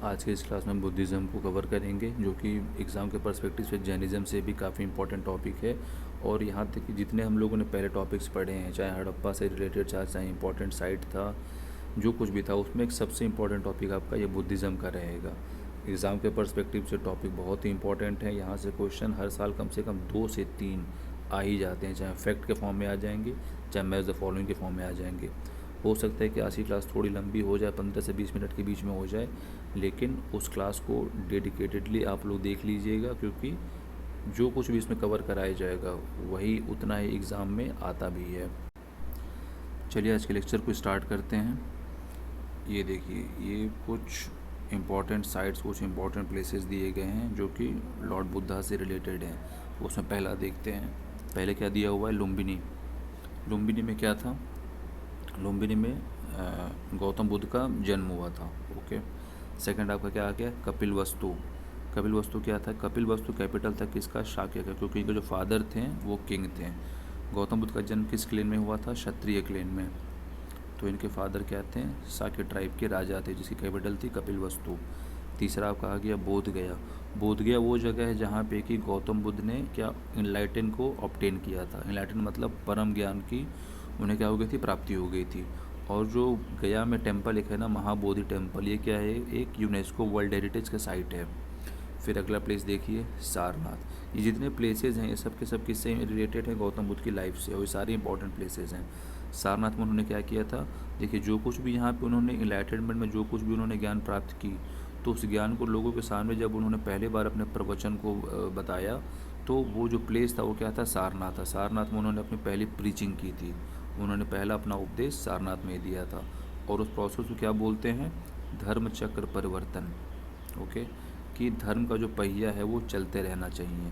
आज के इस क्लास में बुद्धिज़्म को कवर करेंगे, जो कि एग्ज़ाम के पर्सपेक्टिव से जैनिज़्म से भी काफ़ी इंपॉर्टेंट टॉपिक है। और यहाँ तक कि जितने हम लोगों ने पहले टॉपिक्स पढ़े हैं, चाहे हड़प्पा से रिलेटेड चाहे इंपॉर्टेंट साइट था, जो कुछ भी था, उसमें एक सबसे इम्पॉर्टेंट टॉपिक आपका ये बुद्धिज़्म का रहेगा। एग्ज़ाम के पर्सपेक्टिव से टॉपिक बहुत ही इंपॉर्टेंट है। यहाँ से क्वेश्चन हर साल कम से कम 2 से 3 आ ही जाते हैं, चाहे फैक्ट के फॉर्म में आ जाएंगे, चाहे मैच द फॉलोइंग के फॉर्म में आ जाएंगे। हो सकता है कि आज की क्लास थोड़ी लंबी हो जाए, 15 से 20 मिनट के बीच में हो जाए, लेकिन उस क्लास को डेडिकेटेडली आप लोग देख लीजिएगा, क्योंकि जो कुछ भी इसमें कवर कराया जाएगा वही उतना ही एग्ज़ाम में आता भी है। चलिए आज के लेक्चर को स्टार्ट करते हैं। ये देखिए, ये कुछ इम्पॉर्टेंट साइट्स, कुछ इम्पॉर्टेंट प्लेसेस दिए गए हैं जो कि लॉर्ड बुद्धा से रिलेटेड हैं। उसमें पहला देखते हैं। पहले क्या दिया हुआ है? लुम्बिनी। लुम्बिनी में क्या था? लुम्बिनी में गौतम बुद्ध का जन्म हुआ था। ओके। सेकंड आपका क्या आ गया? कपिल वस्तु। कपिल वस्तु क्या था? कपिल वस्तु कैपिटल था किसका? शाक्य का, क्योंकि इनके जो फादर थे वो किंग थे। गौतम बुद्ध का जन्म किस क्लेन में हुआ था? क्षत्रिय क्लेन में। तो इनके फादर क्या थे? शाक्य ट्राइब के राजा थे, जिसकी कैपिटल थी कपिल वस्तु। तीसरा आपका आ गया बोध गया। बोध गया वो जगह है जहाँ पे कि गौतम बुद्ध ने क्या इनलाइटन को ऑब्टेन किया था। इनलाइटन मतलब परम ज्ञान की उन्हें क्या हो गई थी? प्राप्ति हो गई थी। और जो गया में टेम्पल एक है ना, महाबोधि टेम्पल, ये क्या है? एक यूनेस्को वर्ल्ड हेरिटेज का साइट है। फिर अगला प्लेस देखिए, सारनाथ। ये जितने प्लेसेस हैं ये सब के सब किससे रिलेटेड है? गौतम बुद्ध की लाइफ से, और ये सारे इंपॉर्टेंट प्लेसेस हैं। सारनाथ में उन्होंने क्या किया था? देखिए, जो कुछ भी यहाँ पे उन्होंने इनलाइटनमेंट में जो कुछ भी उन्होंने ज्ञान प्राप्त की, तो उस ज्ञान को लोगों के सामने जब उन्होंने पहले बार अपने प्रवचन को बताया, तो वो जो प्लेस था वो क्या था? सारनाथ था। सारनाथ में उन्होंने अपनी पहली प्रीचिंग की थी। उन्होंने पहला अपना उपदेश सारनाथ में दिया था। और उस प्रोसेस को क्या बोलते हैं? धर्म चक्र परिवर्तन। ओके। कि धर्म का जो पहिया है वो चलते रहना चाहिए।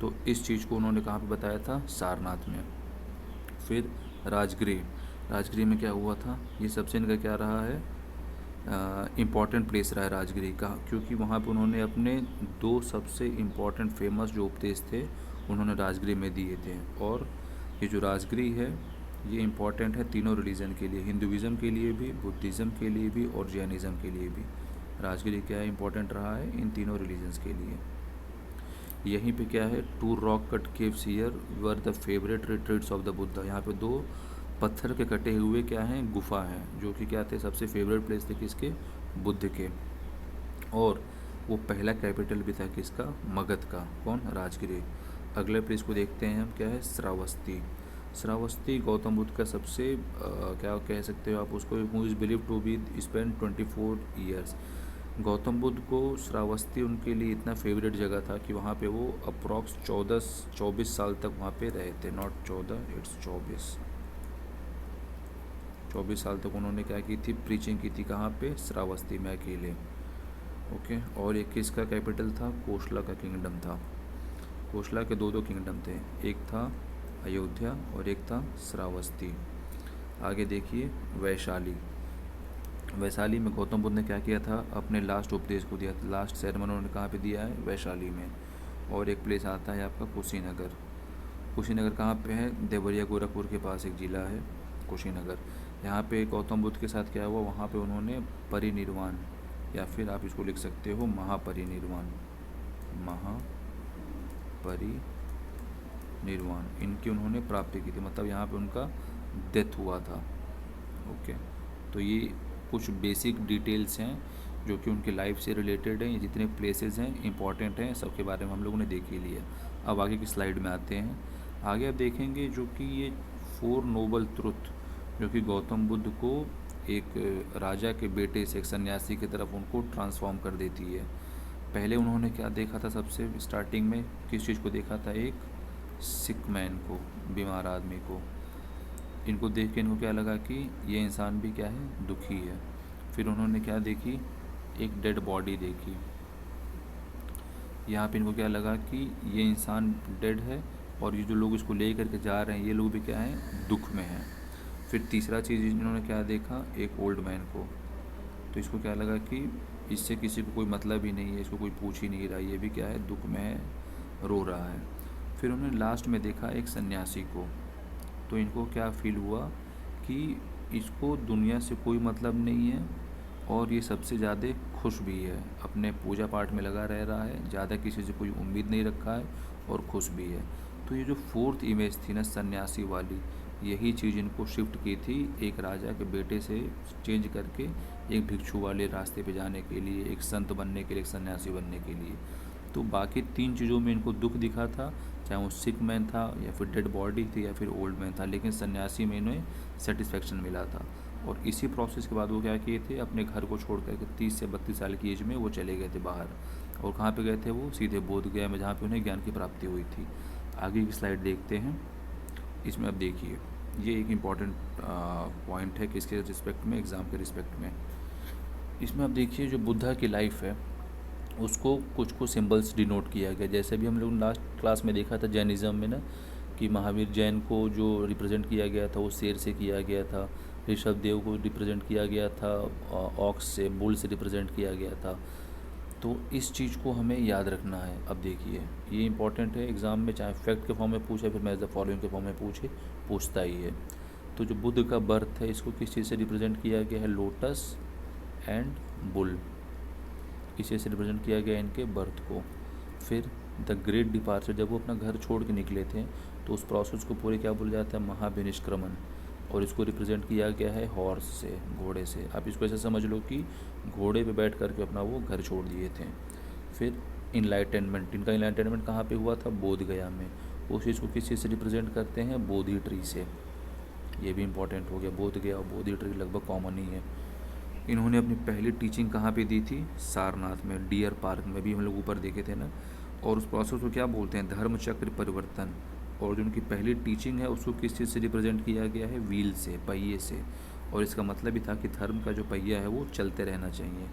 तो इस चीज़ को उन्होंने कहाँ पे बताया था? सारनाथ में। फिर राजगृह। राजगृह में क्या हुआ था? ये सबसे इनका क्या रहा है? इम्पॉर्टेंट प्लेस रहा है राजगृह का, क्योंकि वहाँ पे उन्होंने अपने 2 सबसे इम्पॉर्टेंट फेमस जो उपदेश थे उन्होंने राजगृह में दिए थे। और ये जो राजगृह है ये इम्पॉर्टेंट है तीनों रिलीजन के लिए, हिंदुज़म के लिए भी, बुद्धिज़्म के लिए भी और जैनिज़्म के लिए भी। राजगृह क्या है? इम्पॉर्टेंट रहा है इन तीनों रिलीजन्स के लिए। यहीं पे क्या है? 2 rock cut caves here were the favourite retreats of the Buddha. यहाँ पे 2 पत्थर के कटे हुए क्या हैं? गुफा हैं, जो कि क्या थे? सबसे फेवरेट प्लेस थे किसके? बुद्ध के। और वो पहला कैपिटल भी था किसका? मगध का। कौन? राजगृह। अगले प्लेस को देखते हैं हम, क्या है? श्रावस्ती। श्रावस्ती गौतम बुद्ध का सबसे क्या कह सकते हो आप उसको? Who is believe to be spend 24 years. Gautam Buddha को श्रावस्ती उनके लिए इतना फेवरेट जगह था कि वहाँ पे वो अप्रॉक्स 24 साल तक वहाँ पे रहे थे। नॉट 14, इट्स 24 साल तक उन्होंने क्या की थी? प्रीचिंग की थी। कहाँ पे? श्रावस्ती में अकेले। ओके। और एक किसका कैपिटल था? कोशला का किंगडम था। कोशला के 2 किंगडम थे, एक था अयोध्या और एक था श्रावस्ती। आगे देखिए, वैशाली। वैशाली में गौतम बुद्ध ने क्या किया था? अपने लास्ट उपदेश को दिया था। लास्ट सेरेमनी उन्होंने कहाँ पे दिया है? वैशाली में। और एक प्लेस आता है आपका कुशीनगर। कुशीनगर कहाँ पे है? देवरिया गोरखपुर के पास एक ज़िला है कुशीनगर। यहाँ पे गौतम बुद्ध के साथ क्या हुआ? वहाँ पे उन्होंने परिनिर्वाण, या फिर आप इसको लिख सकते हो महापरिनिर्वाण, महापरिनिर्वाण इनकी उन्होंने प्राप्ति की थी। मतलब यहाँ पे उनका डेथ हुआ था। ओके। तो ये कुछ बेसिक डिटेल्स हैं जो कि उनकी लाइफ से रिलेटेड हैं। ये जितने प्लेसेस हैं इंपॉर्टेंट हैं, सबके बारे में हम लोगों ने देख ही लिया। अब आगे की स्लाइड में आते हैं। आगे आप देखेंगे जो कि ये 4 नोबल ट्रुथ जो कि गौतम बुद्ध को एक राजा के बेटे से एक सन्यासी की तरफ उनको ट्रांसफॉर्म कर देती है। पहले उन्होंने क्या देखा था? सबसे स्टार्टिंग में किस चीज़ को देखा था? एक सिक मैन को, बीमार आदमी को। इनको देख के इनको क्या लगा कि ये इंसान भी क्या है? दुखी है। फिर उन्होंने क्या देखी? एक डेड बॉडी देखी। यहाँ पे इनको क्या लगा कि ये इंसान डेड है और ये जो लोग इसको ले करके जा रहे हैं ये लोग भी क्या हैं? दुख में हैं। फिर तीसरा चीज़ इन्होंने क्या देखा? एक ओल्ड मैन को। तो इसको क्या लगा कि इससे किसी को कोई मतलब ही नहीं है, इसको कोई पूछ ही नहीं रहा, ये भी क्या है? दुख में है, रो रहा है। फिर उन्होंने लास्ट में देखा एक सन्यासी को। तो इनको क्या फील हुआ कि इसको दुनिया से कोई मतलब नहीं है और ये सबसे ज़्यादा खुश भी है, अपने पूजा पाठ में लगा रह रहा है, ज़्यादा किसी से कोई उम्मीद नहीं रखा है और खुश भी है। तो ये जो फोर्थ इमेज थी ना सन्यासी वाली, यही चीज़ इनको शिफ्ट की थी एक राजा के बेटे से चेंज करके एक भिक्षु वाले रास्ते पे जाने के लिए, एक संत बनने के लिए, एक सन्यासी बनने के लिए। तो बाकी 3 चीज़ों में इनको दुख दिखा था, चाहे वो सिक मैन था या फिर डेड बॉडी थी या फिर ओल्ड मैन था, लेकिन सन्यासी में इन्हें सेटिस्फेक्शन मिला था। और इसी प्रोसेस के बाद वो क्या किए थे, अपने घर को छोड़ करके 30 से 32 साल की एज में वो चले गए थे बाहर। और कहाँ पे गए थे वो, सीधे बोध गया में, जहाँ पे उन्हें ज्ञान की प्राप्ति हुई थी। आगे की स्लाइड देखते हैं। इसमें अब देखिए, ये एक इम्पॉर्टेंट पॉइंट है किसके रिस्पेक्ट में, एग्ज़ाम के रिस्पेक्ट में। इसमें अब देखिए जो बुद्धा की लाइफ है उसको कुछ सिंबल्स डिनोट किया गया। जैसे भी हम लोग लास्ट क्लास में देखा था जैनिज़्म में ना, कि महावीर जैन को जो रिप्रेजेंट किया गया था वो शेर से किया गया था, ऋषभ देव को रिप्रेजेंट किया गया था ऑक्स से, बुल से रिप्रेजेंट किया गया था। तो इस चीज़ को हमें याद रखना है। अब देखिए ये इंपॉर्टेंट है एग्ज़ाम में, चाहे फैक्ट के फॉर्म में पूछे फिर मैच द फॉलोइंग के फॉर्म में पूछता ही है। तो जो बुद्ध का बर्थ है इसको किस चीज़ से रिप्रेजेंट किया गया है, लोटस एंड बुल, इस चीज़ से रिप्रेजेंट किया गया इनके बर्थ को। फिर द ग्रेट डिपार्चर, जब वो अपना घर छोड़ के निकले थे तो उस प्रोसेस को पूरे क्या बोला जाता है, महाविनिष्क्रमण, और इसको रिप्रेजेंट किया गया है हॉर्स से, घोड़े से। आप इसको ऐसे समझ लो कि घोड़े पे बैठ करके अपना वो घर छोड़ दिए थे। फिर इनलाइटनमेंट, इनका इनलाइटनमेंट कहाँ पे हुआ था, बोध गया में। उस चीज़ को किस चीज़ से रिप्रेजेंट करते हैं, बोधि ट्री से। ये भी इंपॉर्टेंट हो गया, बोध गया और बोधि ट्री लगभग कॉमन ही है। इन्होंने अपनी पहली टीचिंग कहाँ पे दी थी, सारनाथ में, डियर पार्क में, भी हम लोग ऊपर देखे थे ना। और उस प्रोसेस को क्या बोलते हैं, धर्म चक्र परिवर्तन। और जो उनकी पहली टीचिंग है उसको किस चीज़ से रिप्रेजेंट किया गया है, व्हील से, पहिए से। और इसका मतलब भी था कि धर्म का जो पहिया है वो चलते रहना चाहिए।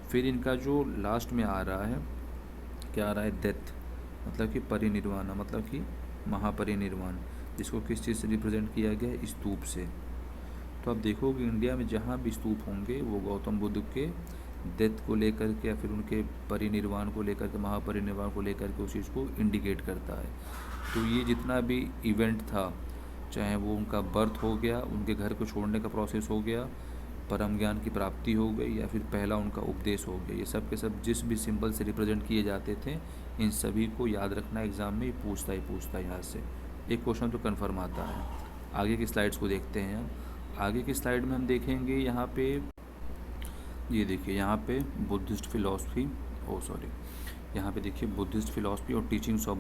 फिर इनका जो लास्ट में आ रहा है, क्या आ रहा है, डेथ, मतलब कि परिनिर्वाण, मतलब कि महापरिनिर्वाण, जिसको किस चीज़ से रिप्रेजेंट किया गया है, स्तूप से। तो आप देखोगे इंडिया में जहाँ भी स्तूप होंगे वो गौतम बुद्ध के डेथ को लेकर के या फिर उनके परिनिर्वाण को लेकर के, महापरिनिर्वाण को लेकर के उस चीज़ को इंडिकेट करता है। तो ये जितना भी इवेंट था, चाहे वो उनका बर्थ हो गया, उनके घर को छोड़ने का प्रोसेस हो गया, परम ज्ञान की प्राप्ति हो गई, या फिर पहला उनका उपदेश हो गया, ये सब के सब जिस भी सिंबल से रिप्रेजेंट किए जाते थे, इन सभी को याद रखना एग्ज़ाम में पूछता ही यहाँ से एक क्वेश्चन तो कन्फर्म आता है। आगे की स्लाइड्स को देखते हैं हम। आगे की स्लाइड में हम देखेंगे यहाँ पे, ये देखिए यहाँ पे बुद्धिस्ट फिलॉसफी, यहाँ पे देखिए बुद्धिस्ट फिलॉसफी और टीचिंग्स ऑफ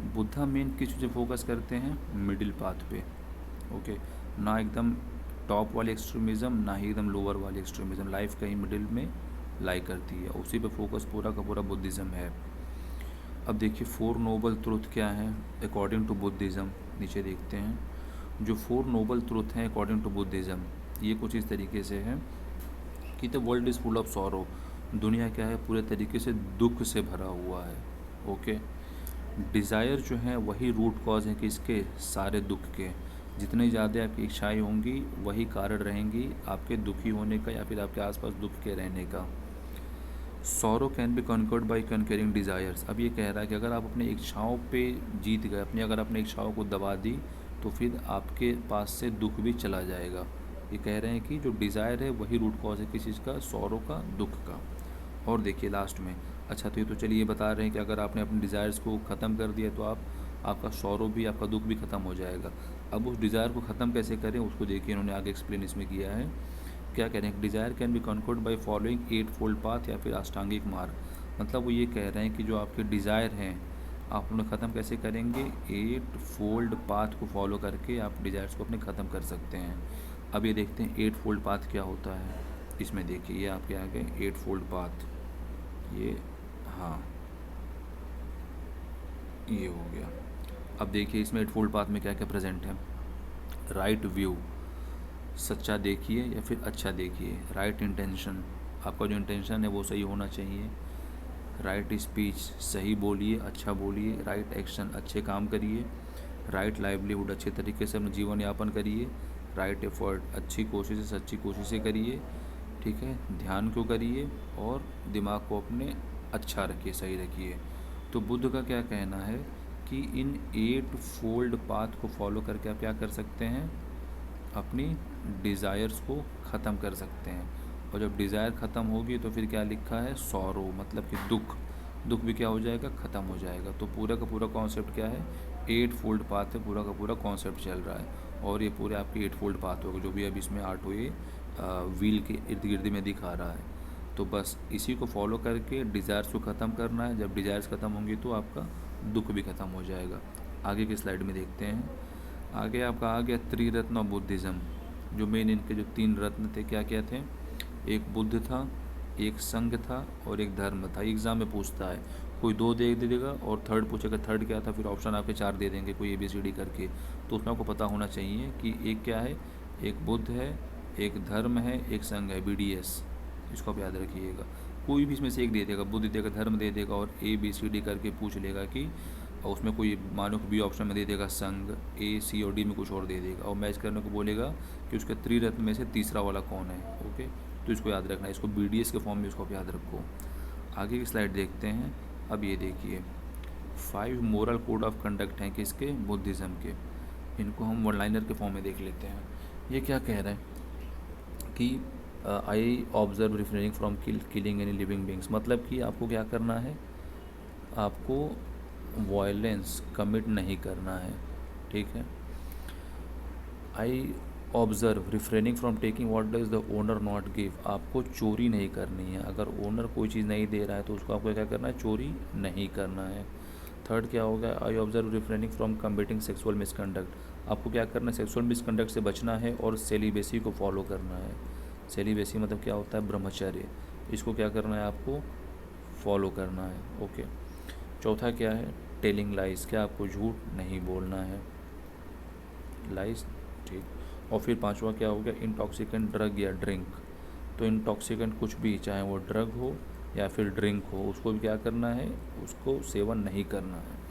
बुद्धा मेन किस चीज़ फोकस करते हैं, मिडिल पाथ पे। ओके, ना एकदम टॉप वाली एक्सट्रीमिज़म, ना ही एकदम लोअर वाली एक्सट्रीमिज़म, लाइफ कहीं मिडिल में लाई करती है, उसी पे फोकस पूरा का पूरा बुद्धिज़्म है। अब देखिए 4 नोबल ट्रुथ क्या है अकॉर्डिंग टू बुद्धिज़्म, नीचे देखते हैं। जो 4 नोबल ट्रुथ हैं अकॉर्डिंग टू बुद्धिज़्म, ये कुछ इस तरीके से है कि the world is full of sorrow, दुनिया क्या है, पूरे तरीके से दुख से भरा हुआ है। ओके, डिज़ायर जो है वही रूट कॉज है कि इसके सारे दुख के, जितनी ज़्यादा आपकी इच्छाएं होंगी वही कारण रहेंगी आपके दुखी होने का या फिर आपके आसपास दुख के रहने का। Sorrow can be conquered by conquering desires. अब ये कह रहा है कि अगर आप अपनी इच्छाओं पे जीत गए, अगर अपनी इच्छाओं को दबा दी, तो फिर आपके पास से दुख भी चला जाएगा। ये कह रहे हैं कि जो डिज़ायर है वही रूट कॉज है किसी चीज़ का, सॉरो का, दुख का। और देखिए लास्ट में, अच्छा तो ये तो चलिए ये बता रहे हैं कि अगर आपने अपने डिज़ायर्स को ख़त्म कर दिया तो आपका सॉरो भी, आपका दुख भी ख़त्म हो जाएगा। अब उस डिज़ायर को ख़त्म कैसे करें उसको देखिए, इन्होंने आगे एक्सप्लेन इसमें किया है। क्या कह रहे हैं, desire can be conquered by following 8 fold path या फिर अष्टांगिक मार्ग। मतलब वो ये कह रहे हैं कि जो आपके डिज़ायर हैं आप उन्हें ख़त्म कैसे करेंगे, 8 फोल्ड पाथ को फॉलो करके आप डिज़ायर्स को अपने ख़त्म कर सकते हैं। अब ये देखते हैं 8 फोल्ड पाथ क्या होता है। इसमें देखिए ये आपके आ गए 8 फोल्ड पाथ, ये हाँ ये हो गया। अब देखिए इसमें 8 फोल्ड पाथ में क्या क्या प्रेजेंट है, राइट व्यू, सच्चा देखिए या फिर अच्छा देखिए, राइट इंटेंशन, आपका जो इंटेंशन है वो सही होना चाहिए, राइट स्पीच, सही बोलिए, अच्छा बोलिए, राइट एक्शन, अच्छे काम करिए, राइट लाइवलीहुड, अच्छे तरीके से अपना जीवन यापन करिए, राइट एफर्ट, अच्छी कोशिशें, सच्ची कोशिशें करिए, ठीक है, ध्यान को करिए और दिमाग को अपने अच्छा रखिए, सही रखिए। तो बुद्ध का क्या कहना है कि इन 8 फोल्ड पाथ को फॉलो करके आप क्या कर सकते हैं, अपनी डिज़ायर्स को ख़त्म कर सकते हैं। और जब डिज़ायर ख़त्म होगी तो फिर क्या लिखा है, सॉरो, मतलब कि दुख। दुख भी क्या हो जाएगा, ख़त्म हो जाएगा। तो पूरा का पूरा कॉन्सेप्ट क्या है, 8 फोल्ड पाथ है, पूरा का पूरा कॉन्सेप्ट चल रहा है। और ये पूरे आपके 8 फोल्ड पाथ होगा, जो भी अब इसमें 8 हुए व्हील के इर्द गिर्द में दिखा रहा है। तो बस इसी को फॉलो करके डिज़ायर्स को ख़त्म करना है। जब डिज़ायर्स ख़त्म होंगी तो आपका दुख भी ख़त्म हो जाएगा। आगे की स्लाइड में देखते हैं। आगे आपका आ गया त्रिरत्न ऑफ बुद्धिज़्म। जो मेन इनके जो 3 रत्न थे, क्या क्या थे, एक बुद्ध था, एक संघ था और एक धर्म था। एग्ज़ाम में पूछता है, कोई 2 दे देगा और थर्ड पूछेगा थर्ड क्या था, फिर ऑप्शन आपके 4 दे देंगे कोई ABCD करके। तो उसमें आपको पता होना चाहिए कि एक क्या है, एक बुद्ध है, एक धर्म है, एक संघ है, BDS। इसको आप याद रखिएगा। कोई भी इसमें से एक दे देगा, बुद्ध देगा, धर्म दे देगा और ABCD करके पूछ लेगा कि, और उसमें कोई मानो बी ऑप्शन में दे देगा संघ, A, C और D में कुछ और दे देगा और मैच करने को बोलेगा कि उसके त्रिरत्न में से तीसरा वाला कौन है। ओके, तो इसको याद रखना है, इसको BDS के फॉर्म में इसको आप याद रखो। आगे की स्लाइड देखते हैं। अब ये देखिए 5 मोरल कोड ऑफ कंडक्ट हैं किसके, बुद्धिज़्म के। इनको हम वन लाइनर के फॉर्म में देख लेते हैं। ये क्या कह रहा है कि I observe refraining from killing any living beings, मतलब कि आपको क्या करना है, आपको वायलेंस कमिट नहीं करना है। ठीक है। I observe refraining from taking what does the owner not give, आपको चोरी नहीं करनी है। अगर ओनर कोई चीज़ नहीं दे रहा है तो उसको आपको क्या करना है, चोरी नहीं करना है। थर्ड क्या होगा, I observe refraining from committing sexual misconduct, आपको क्या करना है, सेक्सुअल मिसकंडक्ट से बचना है और सेलिबेसी को फॉलो करना है। सेलिबेसी मतलब क्या होता है, ब्रह्मचर्य। इसको क्या करना है, आपको फॉलो करना है। ओके। चौथा क्या है, टेलिंग लाइज, क्या आपको झूठ नहीं बोलना है, लाइज। ठीक। और फिर पांचवा क्या हो गया, इंटॉक्सिकेंट ड्रग या ड्रिंक। तो इंटॉक्सिकेंट कुछ भी, चाहे वो ड्रग हो या फिर ड्रिंक हो, उसको भी क्या करना है, उसको सेवन नहीं करना है।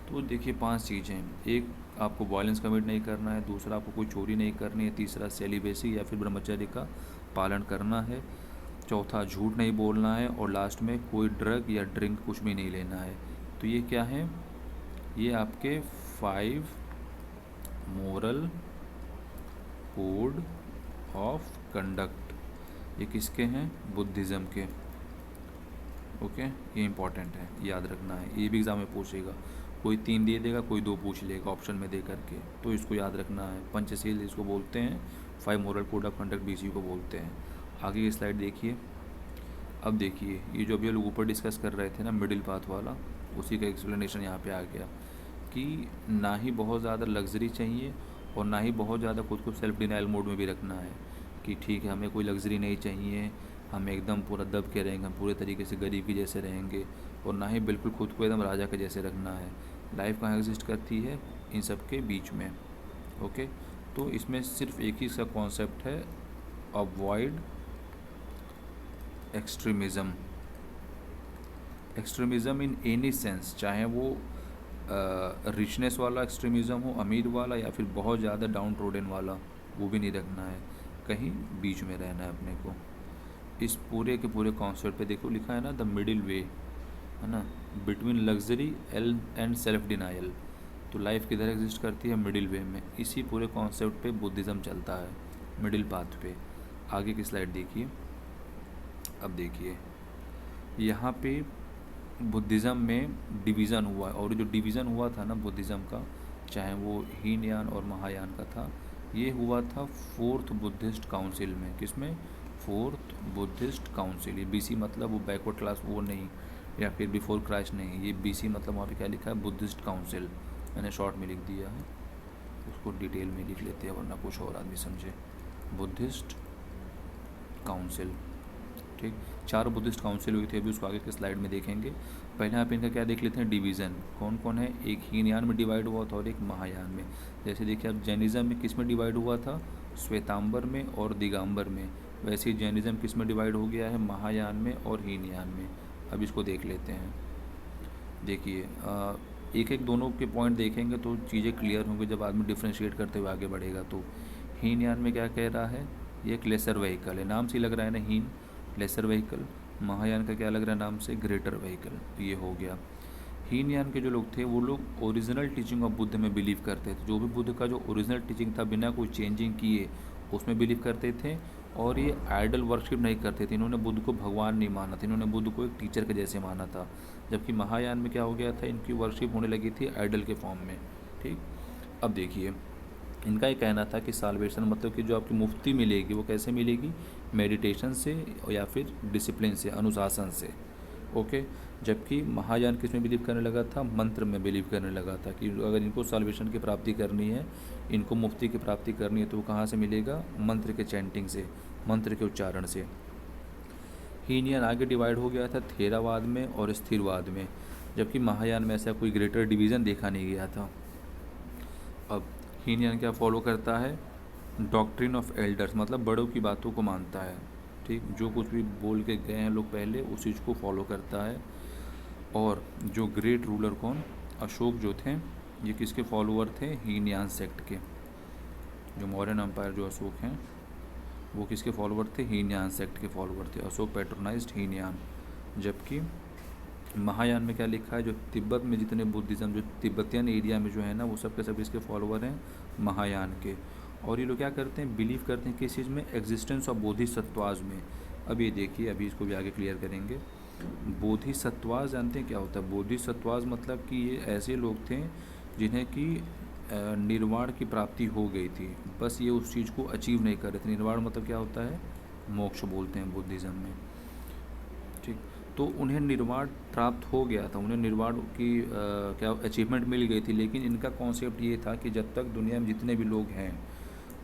तो देखिए 5 चीज़ें, एक आपको वायलेंस कमिट नहीं करना है, दूसरा आपको कोई चोरी नहीं करनी है, तीसरा सेलिबेसी या फिर ब्रह्मचर्य का पालन करना है, चौथा झूठ नहीं बोलना है और लास्ट में कोई ड्रग या ड्रिंक कुछ भी नहीं लेना है। तो ये क्या है, ये आपके 5 मोरल कोड ऑफ कंडक्ट, ये किसके हैं, बुद्धिज़्म के। ओके, ये इंपॉर्टेंट है, याद रखना है, ये भी एग्ज़ाम में पूछेगा। कोई 3 दे देगा, कोई 2 पूछ लेगा ऑप्शन में दे करके, तो इसको याद रखना है। पंचशील इसको बोलते हैं, 5 moral code of conduct BC को बोलते हैं। आगे की स्लाइड देखिए। अब देखिए ये जो अभी लोग ऊपर डिस्कस कर रहे थे ना, मिडिल पाथ वाला, उसी का एक्सप्लेनेशन यहाँ पे आ गया कि ना ही बहुत ज़्यादा लग्जरी चाहिए और ना ही बहुत ज़्यादा खुद को सेल्फ डिनाइल मोड में भी रखना है कि ठीक है हमें कोई लग्जरी नहीं चाहिए, हम एकदम पूरा दब के रहेंगे, हम पूरे तरीके से गरीब के जैसे रहेंगे, और ना ही बिल्कुल खुद को एकदम राजा के जैसे रखना है। लाइफ कहाँ एग्जिस्ट करती है, इन सब के बीच में। ओके, तो इसमें सिर्फ एक ही इसका कॉन्सेप्ट है, avoid extremism. Extremism in any sense, चाहे वो रिचनेस वाला एक्सट्रीमिज़म हो, अमीर वाला, या फिर बहुत ज़्यादा डाउन ट्रोडन वाला, वो भी नहीं रखना है, कहीं बीच में रहना है अपने को। इस पूरे के पूरे कॉन्सेप्ट पे देखो लिखा है ना, द मिडिल वे, है ना, between luxury and self denial. तो लाइफ किधर एग्जिस्ट करती है, मिडिल वे में। इसी पूरे कॉन्सेप्ट पे बुद्धिज़्म चलता है, मिडिल पाथ पे। आगे की स्लाइड देखिए। अब देखिए यहाँ पे बुद्धिज़्म में डिवीज़न हुआ, और जो डिवीज़न हुआ था ना बुद्धिज़्म का, चाहे वो हीनयान और महायान का था, ये हुआ था 4th बुद्धिस्ट काउंसिल में। किसमें, 4th बुद्धिस्ट काउंसिल। ये BC मतलब वो बैकवर्ड क्लास वो नहीं, या फिर बिफोर क्राइस्ट नहीं, ये BC मतलब वहाँ पे क्या लिखा है, बुद्धिस्ट काउंसिल। मैंने शॉर्ट में लिख दिया है, उसको डिटेल में लिख लेते हैं वरना कुछ और आदमी समझे। बुद्धिस्ट काउंसिल, ठीक। 4 बुद्धिस्ट काउंसिल हुई थी, अभी उसको आगे के स्लाइड में देखेंगे। पहले यहाँ पे इनका क्या देख लेते हैं, डिवीज़न कौन कौन है। एक हीनयान में डिवाइड हुआ था और एक महायान में। जैसे देखिए अब जैनिज़्म में किस में डिवाइड हुआ था, श्वेतांबर में और दिगंबर में। वैसे ही जैनिज़्म किस में डिवाइड हो गया है, महायान में और हीनयान में। अब इसको देख लेते हैं। देखिए एक एक दोनों के पॉइंट देखेंगे तो चीज़ें क्लियर होंगी, जब आदमी डिफ्रेंशिएट करते हुए आगे बढ़ेगा। तो हीनयान में क्या कह रहा है, ये एक लेसर व्हीकल है, नाम से लग रहा है ना, हीन लेसर व्हीकल। महायान का क्या लग रहा है नाम से, ग्रेटर व्हीकल। ये हो गया। हीनयान के जो लोग थे वो लोग ओरिजिनल टीचिंग ऑफ बुद्ध में बिलीव करते थे। जो भी बुद्ध का जो ओरिजिनल टीचिंग था बिना कोई चेंजिंग किए उसमें बिलीव करते थे। और ये आइडल वर्शिप नहीं करते थे, इन्होंने बुद्ध को भगवान नहीं माना था, इन्होंने बुद्ध को एक टीचर के जैसे माना था। जबकि महायान में क्या हो गया था, इनकी वर्शिप होने लगी थी आइडल के फॉर्म में। ठीक, अब देखिए इनका ये कहना था कि साल्वेशन मतलब कि जो आपकी मुक्ति मिलेगी वो कैसे मिलेगी, मेडिटेशन से या फिर डिसिप्लिन से, अनुशासन से। ओके, जबकि महायान किस में बिलीव करने लगा था, मंत्र में बिलीव करने लगा था कि अगर इनको साल्वेशन की प्राप्ति करनी है, इनको मुक्ति की प्राप्ति करनी है तो वो कहाँ से मिलेगा, मंत्र के चैंटिंग से, मंत्र के उच्चारण से। हीनयान आगे डिवाइड हो गया था थेरावाद में और स्थिरवाद में, जबकि महायान में ऐसा कोई ग्रेटर डिवीज़न देखा नहीं गया था। अब हीनयान क्या फॉलो करता है, डॉक्ट्रिन ऑफ एल्डर्स, मतलब बड़ों की बातों को मानता है। ठीक, जो कुछ भी बोल के गए हैं लोग पहले उस चीज़ को फॉलो करता है। और जो ग्रेट रूलर कौन, अशोक जो थे, ये किसके फॉलोअर थे, हीनयान सेक्ट के। जो मौर्यन एम्पायर जो अशोक हैं वो किसके फॉलोअर थे, हीनयान सेक्ट के फॉलोअर थे। अशोक पैट्रोनाइज्ड हीनयान। जबकि महायान में क्या लिखा है, जो तिब्बत में जितने बुद्धिज़्म जो तिब्बतियन एरिया में जो है ना, वो सब के सब इसके फॉलोअर हैं महायान के। और ये लोग क्या करते हैं, बिलीव करते हैं किस चीज़ में, एग्जिस्टेंस ऑफ बोधिसत्वाज में। अब ये देखिए, अभी इसको भी आगे क्लियर करेंगे। बोधिसत्वाज जानते हैं क्या होता है, बोधिसत्वाज मतलब कि ये ऐसे लोग थे जिन्हें कि निर्वाण की प्राप्ति हो गई थी, बस ये उस चीज़ को अचीव नहीं कर रहे थे। निर्वाण मतलब क्या होता है, मोक्ष बोलते हैं बुद्धिज़्म में। ठीक, तो उन्हें निर्वाण प्राप्त हो गया था, उन्हें निर्वाण की क्या अचीवमेंट मिल गई थी। लेकिन इनका कॉन्सेप्ट ये था कि जब तक दुनिया में जितने भी लोग हैं,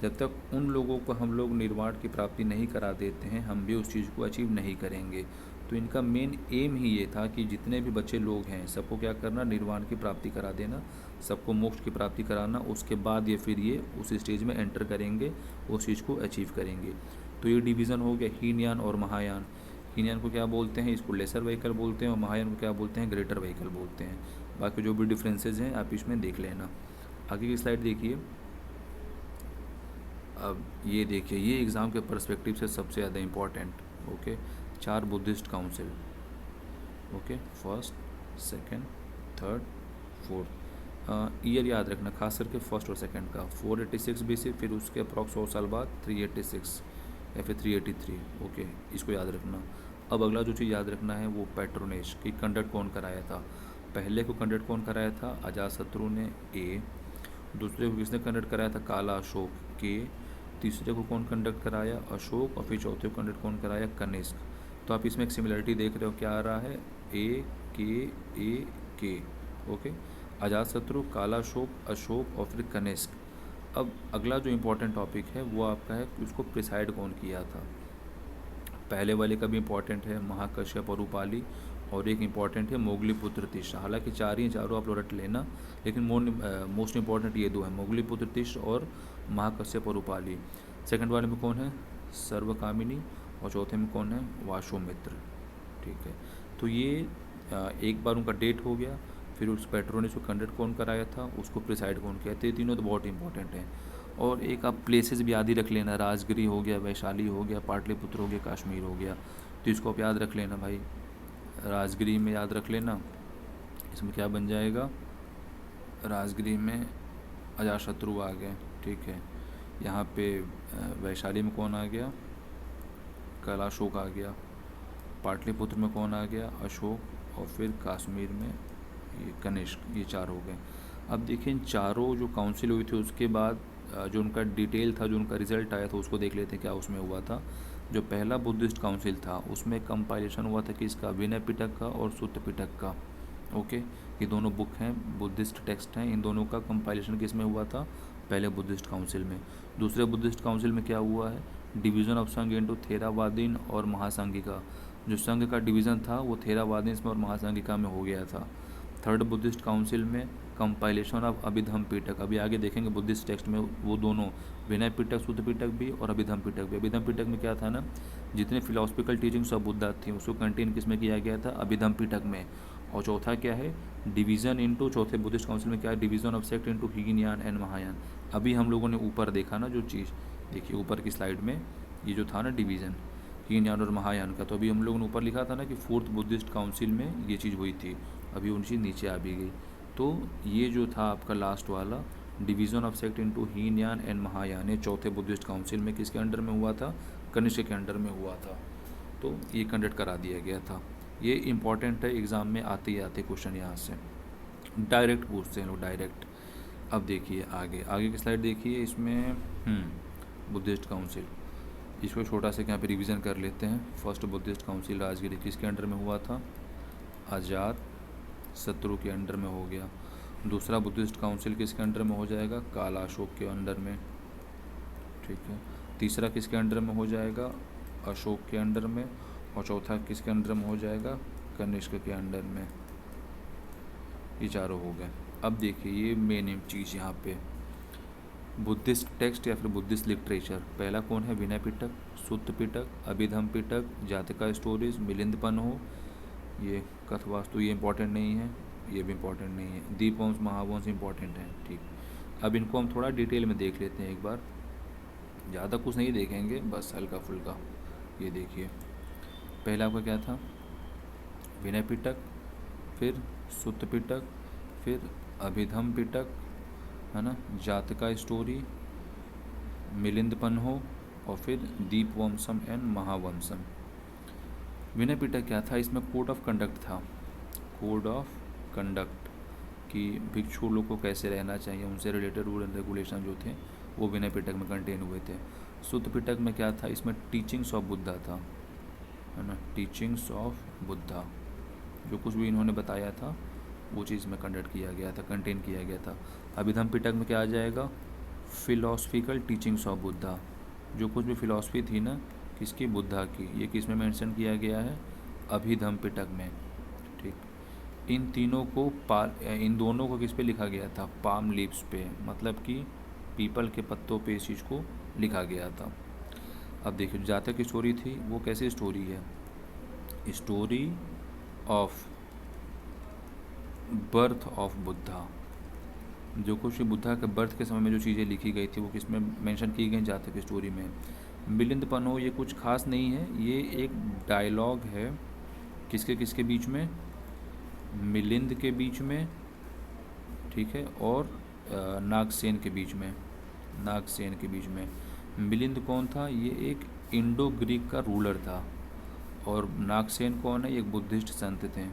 जब तक उन लोगों को हम लोग निर्वाण की प्राप्ति नहीं करा देते हैं, हम भी उस चीज़ को अचीव नहीं करेंगे। तो इनका मेन एम ही ये था कि जितने भी बच्चे लोग हैं सबको क्या करना, निर्वाण की प्राप्ति करा देना, सबको मोक्ष की प्राप्ति कराना। उसके बाद ये फिर ये उस स्टेज में एंटर करेंगे, उस चीज़ को अचीव करेंगे। तो ये डिवीज़न हो गया हीनयान और महायान। हीनयान को क्या बोलते हैं, इसको लेसर व्हीकल बोलते हैं, और महायान को क्या बोलते हैं, ग्रेटर व्हीकल बोलते हैं। बाकी जो भी डिफरेंसेस हैं आप इसमें देख लेना। आगे की स्लाइड देखिए। अब ये देखिए, ये एग्ज़ाम के पर्सपेक्टिव से सबसे ज़्यादा important. Okay, 4 Buddhist council. Okay, first, second, third, fourth. Year याद रखना, खास करके फर्स्ट और सेकंड का। 486 BC, फिर उसके अप्रॉक्स 100 साल बाद 386 या फिर 383। ओके, इसको याद रखना। अब अगला जो चीज़ याद रखना है वो पैट्रोनेज की कंडक्ट कौन कराया था। पहले को कंडक्ट कौन कराया था, अजातशत्रु ने, ए। दूसरे को किसने कंडक्ट कराया था, काला अशोक, के। तीसरे को कौन कंडक्ट कराया, अशोक। और फिर चौथे को कंडक्ट कौन कराया, कनिष्क। तो आप इसमें एक सिमिलरिटी देख रहे हो, क्या आ रहा है, ए के। ओके, अजातशत्रु, काला अशोक, अशोक और फिर कनिष्क। अब अगला जो इम्पोर्टेंट टॉपिक है वो आपका है कि उसको प्रिसाइड कौन किया था। पहले वाले का भी इम्पोर्टेंट है, महाकश्यप और उपाली, और एक इम्पॉर्टेंट है मोगलीपुत्र तिष्ठ। हालांकि 4 ही 4 आप लोग रट लेना, लेकिन मोस्ट इम्पॉर्टेंट ये 2 है, मोगलीपुत्र तिष्ठ और महाकश्यप और उपाली। सेकंड वाले में कौन है, सर्वकामिनी, और चौथे में कौन है, वाशोमित्र। ठीक है, तो ये एक बार उनका डेट हो गया। फिर उस पैट्रोनेज को कंडक्ट कौन कराया था, उसको प्रिसाइड कौन किया था। ये तीनों तो बहुत इंपॉर्टेंट हैं। और एक आप प्लेसेस भी याद ही रख लेना, राजगिरी हो गया, वैशाली हो गया, पाटलिपुत्र हो गया, कश्मीर हो गया। तो इसको आप याद रख लेना भाई। राजगिरी में याद रख लेना, इसमें क्या बन जाएगा, राजगिरी में अजातशत्रु आ गए। ठीक है, यहाँ पे वैशाली में कौन आ गया, कलाशोक आ गया। पाटलिपुत्र में कौन आ गया, अशोक। और फिर कश्मीर में ये कनिष्क। ये 4 हो गए। अब देखिए इन चारों जो काउंसिल हुई थी उसके बाद जो उनका डिटेल था, जो उनका रिजल्ट आया था उसको देख लेते हैं क्या उसमें हुआ था। जो पहला बुद्धिस्ट काउंसिल था उसमें कंपाइलेशन हुआ था कि इसका विनय पिटक का और सुत्त पिटक का। ओके, ये दोनों बुक हैं, बुद्धिस्ट टेक्स्ट हैं, इन दोनों का कंपाइलेशन किस में हुआ था, पहले बुद्धिस्ट काउंसिल में। दूसरे बुद्धिस्ट काउंसिल में क्या हुआ है, डिवीज़न ऑफ संघ इनटू थेरावादीन और महासंघिका। जो संघ का डिवीज़न था वो थेरावादीन में और महासंघिका में हो गया था। थर्ड बुद्धिस्ट काउंसिल में कंपाइलेशन ऑफ अभिधम पिटक, अभी आगे देखेंगे बुद्धिस्ट टेक्स्ट में वो दोनों, विनय पिटक, सुत्त पिटक भी और अभिधम पिटक भी। अभिधम पिटक में क्या था ना, जितने फिलोसफिकल टीचिंग्स ऑफ बुद्धा थी उसको कंटेन किस में किया गया था, अभिधम पिटक में। और चौथा क्या है, डिवीज़न इनटू, चौथे बुद्धिस्ट काउंसिल में क्या है, division of sect into Hinayana and Mahayana. अभी हम लोगों ने ऊपर देखा ना जो चीज़, देखिए ऊपर की स्लाइड में ये जो था ना डिवीज़न हीनयान और महायान का, तो अभी हम लोगों ने ऊपर लिखा था ना कि फोर्थ बुद्धिस्ट काउंसिल में ये चीज़ हुई थी, अभी उन चीज़ नीचे आ भी गई। तो ये जो था आपका लास्ट वाला division of sect into Hinayana and Mahayana, ये चौथे बुद्धिस्ट काउंसिल में किसके अंडर में हुआ था, कनिष्क के अंडर में हुआ था, तो ये कंडक्ट करा दिया गया था। ये इम्पॉर्टेंट है, एग्ज़ाम में आते ही आते क्वेश्चन यहाँ से डायरेक्ट पूछते हैं लोग, डायरेक्ट। अब देखिए आगे की स्लाइड देखिए, इसमें बुद्धिस्ट काउंसिल, इसको छोटा सा यहाँ पे रिवीजन कर लेते हैं। फर्स्ट बुद्धिस्ट काउंसिल राजगिरी किसके अंडर में हुआ था? अजात शत्रु के अंडर में हो गया। दूसरा बुद्धिस्ट काउंसिल किसके अंडर में हो जाएगा? काला अशोक के अंडर में, ठीक है। तीसरा किसके अंडर में हो जाएगा? अशोक के अंडर में। और चौथा किसके अंडर में हो जाएगा? कनिष्क के अंडर में। ये चारों हो गए। अब देखिए ये मेन चीज़ यहाँ पे, बुद्धिस्ट टेक्स्ट या फिर बुद्धिस्ट लिटरेचर। पहला कौन है? विनय पिटक, सुत्त पिटक, अभिधम पिटक, जातका स्टोरीज, मिलिंद पन्हो, ये कथवास्तु, ये इंपॉर्टेंट नहीं है, ये भी इंपॉर्टेंट नहीं है। दीपवंश महावंश इंपॉर्टेंट है, ठीक। अब इनको हम थोड़ा डिटेल में देख लेते हैं एक बार, ज़्यादा कुछ नहीं देखेंगे, बस हल्का फुल्का। ये देखिए पहला आपका क्या था? विनय पिटक, फिर सुत्त पिटक, फिर अभिधम पिटक, है ना, जातका स्टोरी, मिलिंद पन्हो, और फिर दीपवंशम एंड महावंशम। विनय पिटक क्या था? इसमें कोड ऑफ कंडक्ट था, कोड ऑफ कंडक्ट कि भिक्षु लोग को कैसे रहना चाहिए, उनसे रिलेटेड रूल एंड रेगुलेशन जो थे वो विनय पिटक में कंटेन हुए थे। सुत्त पिटक में क्या था? इसमें टीचिंग्स ऑफ बुद्धा था, है ना, टीचिंग्स ऑफ बुद्धा, जो कुछ भी इन्होंने बताया था वो चीज़ में कंडक्ट किया गया था, कंटेन किया गया था। अभिधम पिटक में क्या आ जाएगा? फिलॉसफिकल टीचिंग्स ऑफ बुद्धा, जो कुछ भी फिलॉसफी थी ना किसकी? बुद्धा की, ये किस में मेंशन किया गया है? अभिधम पिटक में, ठीक। इन तीनों को इन दोनों को किस पे लिखा गया था? पाम लीव्स पे, मतलब कि पीपल के पत्तों पे इस चीज़ को लिखा गया था। अब देखिए जातक की स्टोरी थी, वो कैसी स्टोरी है? Story of birth of Buddha, जो कुछ बुद्धा के बर्थ के समय में जो चीज़ें लिखी गई थी वो किस में मेंशन की गई? जातक की स्टोरी में। मिलिंद पन्हो ये कुछ खास नहीं है, ये एक डायलॉग है किसके किसके बीच में? मिलिंद के बीच में, ठीक है, और नागसेन के बीच में, नागसेन के बीच में। मिलिंद कौन था? ये एक इंडो ग्रीक का रूलर था, और नागसेन कौन है? एक बुद्धिस्ट संत थे।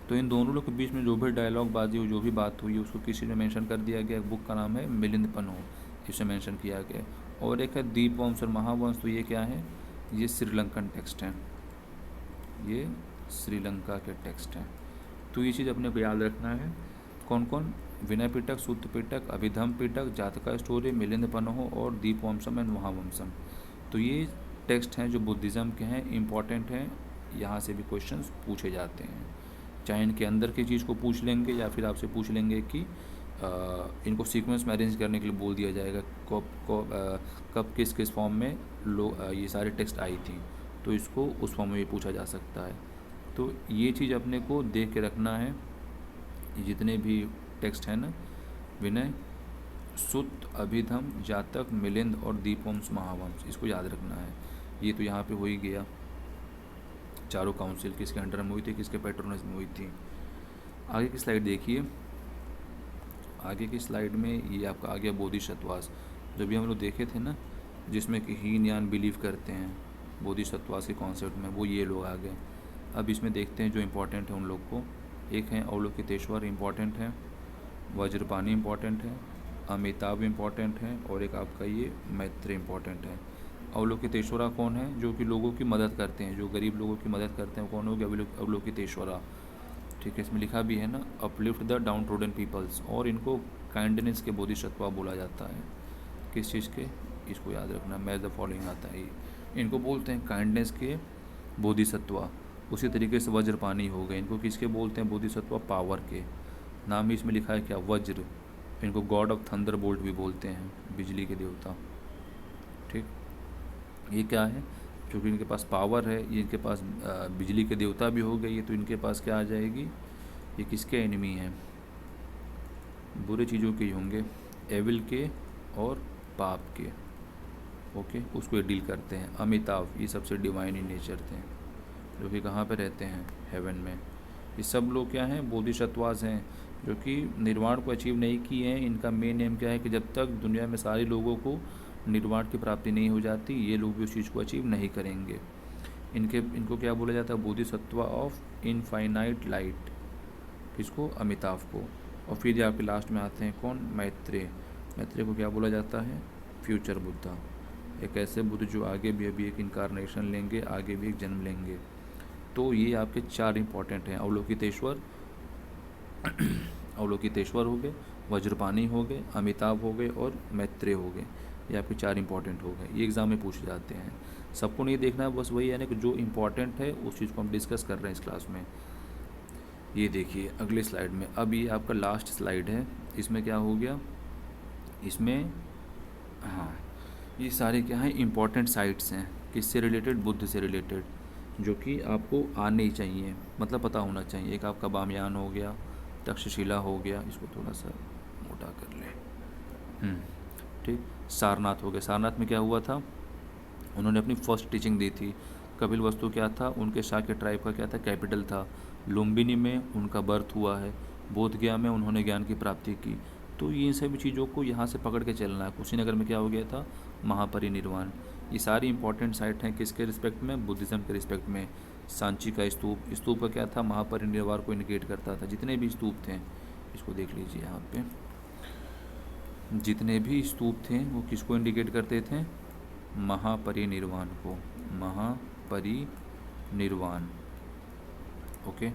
तो इन दोनों लोग के बीच में जो भी डायलॉग बाजी हुई, जो भी बात हुई, उसको किसी ने मेंशन कर दिया गया। बुक का नाम है मिलिंद पन्हो, इसे मेंशन किया गया। और एक है दीपवंश और महावंश, तो ये क्या है? ये श्रीलंकन टेक्स्ट हैं, ये श्रीलंका के टेक्स्ट हैं। तो ये चीज़ अपने को याद रखना है। कौन कौन? विनय पिटक, सुत्त पिटक, अभिधम पिटक, जातका स्टोरी, मिलिंद पन्हो और दीपवंशम एंड महावंशम। तो ये टेक्स्ट हैं जो बुद्धिज़्म के हैं, इम्पॉर्टेंट हैं, यहाँ से भी क्वेश्चंस पूछे जाते हैं। चाहे इनके अंदर की चीज़ को पूछ लेंगे या फिर आपसे पूछ लेंगे कि इनको सीक्वेंस में अरेंज करने के लिए बोल दिया जाएगा, कब किस किस फॉर्म में ये सारे टेक्स्ट आई थी, तो इसको उस फॉर्म में भी पूछा जा सकता है। तो ये चीज़ अपने को देख के रखना है। जितने भी टेक्स्ट हैं ना, विनय, सुत्त, अभिधम, जातक, मिलिंद और दीपवंश, महावंश, इसको याद रखना है। ये तो यहाँ पे हो ही गया। चारों काउंसिल किसके अंडर में हुई थी, किसके पैट्रोनेज में हुई थी। आगे की स्लाइड देखिए। आगे की स्लाइड में ये आपका आ गया बोधिसत्वास, जो भी हम लोग देखे थे ना, जिसमें कि हीन यान बिलीव करते हैं बोधिसत्वास के कॉन्सेप्ट में, वो ये लोग आ गए। अब इसमें देखते हैं जो इम्पोर्टेंट है उन लोग को। एक है अवलोकितेश्वर, इम्पॉर्टेंट है। वज्रपाणी इम्पॉर्टेंट है। अमिताभ इम्पॉर्टेंट है। और एक आपका ये मैत्री इम्पॉर्टेंट है। अवलोकितेश्वरा कौन है? जो कि लोगों की मदद करते हैं, जो गरीब लोगों की मदद करते हैं, कौन हो गया? अवलोकितेश्वरा, ठीक है। इसमें लिखा भी है ना, uplift the downtrodden peoples, और इनको काइंडनेस के बोधिसत्वा बोला जाता है। किस चीज़ के? इसको याद रखना, मैच द फॉलोइंग आता है, इनको बोलते हैं काइंडनेस के बोधिसत्वा। उसी तरीके से वज्रपाणी हो गए, इनको किसके बोलते हैं? बोधिसत्वा, पावर के। नाम ही इसमें लिखा है क्या? वज्र। इनको गॉड ऑफ थंडर बोल्ट भी बोलते हैं, बिजली के देवता, ठीक। ये क्या है? क्योंकि इनके पास पावर है, ये इनके पास बिजली के देवता भी हो गए, ये तो इनके पास क्या आ जाएगी? ये किसके एनिमी हैं? बुरे चीज़ों के ही होंगे, एविल के और पाप के, ओके। उसको ये डील करते हैं। अमिताभ, ये सबसे डिवाइन इन नेचर थे, जो कि कहाँ पे रहते हैं? हेवन में। ये सब लोग क्या हैं? बोधिसत्वास हैं, जो कि निर्वाण को अचीव नहीं किए हैं। इनका मेन एम क्या है कि जब तक दुनिया में सारे लोगों को निर्वाण की प्राप्ति नहीं हो जाती, ये लोग भी उस चीज़ को अचीव नहीं करेंगे। इनको क्या बोला जाता है? Bodhisattva of infinite light. किसको? अमिताभ को। और फिर ये आपके लास्ट में आते हैं कौन? मैत्रेय। मैत्रेय को क्या बोला जाता है? फ्यूचर बुद्धा। एक ऐसे बुद्ध जो आगे भी अभी एक इनकारनेशन लेंगे, आगे भी एक जन्म लेंगे। तो ये आपके 4 इंपॉर्टेंट हैं। अवलोकितेश्वर अवलोकितेश्वर हो गए, वज्रपाणी हो गए, अमिताभ हो गए और मैत्रेय हो गए। ये आपके 4 इंपॉर्टेंट हो गए। ये एग्ज़ाम में पूछे जाते हैं। सबको नहीं देखना है, बस वही है ना कि जो इम्पॉर्टेंट है उस चीज़ को हम डिस्कस कर रहे हैं इस क्लास में। ये देखिए अगले स्लाइड में, अब ये आपका लास्ट स्लाइड है। इसमें क्या हो गया? इसमें हाँ, ये सारे क्या हैं? इम्पॉर्टेंट साइट्स हैं। किससे रिलेटेड? बुद्ध से रिलेटेड, जो कि आपको आने ही चाहिए, मतलब पता होना चाहिए। एक आपका बामयान हो गया, तक्षशिला हो गया, इसको थोड़ा सा मोटा कर लें, ठीक। सारनाथ हो गया। सारनाथ में क्या हुआ था? उन्होंने अपनी फर्स्ट टीचिंग दी थी। कपिल वस्तु क्या था? उनके शाक्य ट्राइब का क्या था? कैपिटल था। लुम्बिनी में उनका बर्थ हुआ है। बोधगया में उन्होंने ज्ञान की प्राप्ति की। तो ये सभी चीज़ों को यहाँ से पकड़ के चलना है। कुशीनगर में क्या हो गया था? महापरिनिर्वाण। ये सारी इंपॉर्टेंट साइट हैं किसके रिस्पेक्ट में? बुद्धिज़्म के रिस्पेक्ट में। सांची का स्तूप, स्तूप का क्या था? महापरिनिर्वाण को इंडिकेट करता था। जितने भी स्तूप थे, इसको देख लीजिए यहाँ पे, जितने भी स्तूप थे वो किसको इंडिकेट करते थे? महापरिनिर्वाण को। महापरिनिर्वाण, ओके।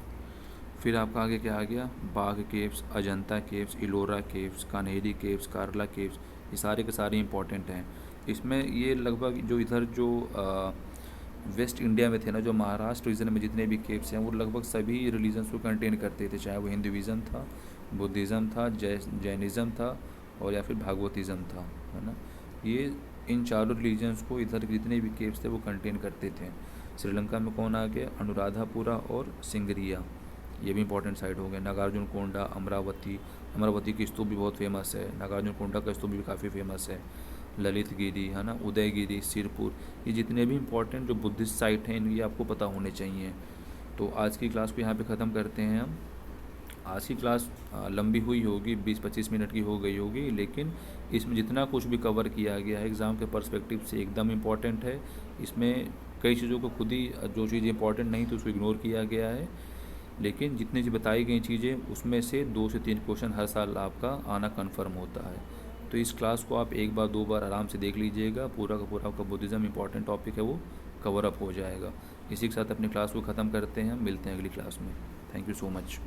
फिर आपका आगे क्या आ गया? Bagh caves, Ajanta caves, Ellora caves, Kanheri caves, Karla caves. ये सारे के सारे इंपॉर्टेंट हैं। इसमें ये लगभग जो इधर जो वेस्ट इंडिया में थे ना, जो महाराष्ट्र रीजन में जितने भी केव्स हैं, वो लगभग सभी रिलीजन्स को कंटेन करते थे। चाहे वो हिंदुइज़म था, बुद्धिज़्म था, जैनिज़्म था और या फिर भागवतिज़्म था, है ना। ये इन चारों रिलीजन्स को इधर जितने भी केव्स थे वो कंटेन करते थे। श्रीलंका में कौन आ गया? अनुराधापुरा और सिंगरिया, ये भी इंपॉर्टेंट साइट हो गए। नागार्जुन कोंडा, अमरावती, अमरावती की स्तूप भी बहुत फेमस है। नागार्जुन कोंडा का स्तूप भी काफ़ी फेमस है। ललित गिरी, है ना, उदयगिरी, सिरपुर, ये जितने भी इंपॉर्टेंट जो बुद्धिस्ट साइट हैं ये आपको पता होने चाहिए। तो आज की क्लास को यहाँ पे ख़त्म करते हैं हम। आज की क्लास लंबी हुई होगी, 20-25 मिनट की हो गई होगी, लेकिन इसमें जितना कुछ भी कवर किया गया है एग्ज़ाम के पर्सपेक्टिव से एकदम इम्पॉर्टेंट है। इसमें कई चीज़ों को खुद ही, जो चीज़ इंपॉर्टेंट नहीं थी उसको इग्नोर किया गया है, लेकिन जितनी जो बताई गई चीज़ें उसमें से 2 से 3 क्वेश्चन हर साल आपका आना कन्फर्म होता है। तो इस क्लास को आप एक बार 2 बार आराम से देख लीजिएगा, पूरा का पूरा आपका बुद्धिज़्म इंपॉर्टेंट टॉपिक है वो कवर अप हो जाएगा। इसी के साथ अपनी क्लास को ख़त्म करते हैं, मिलते हैं अगली क्लास में। Thank you so much.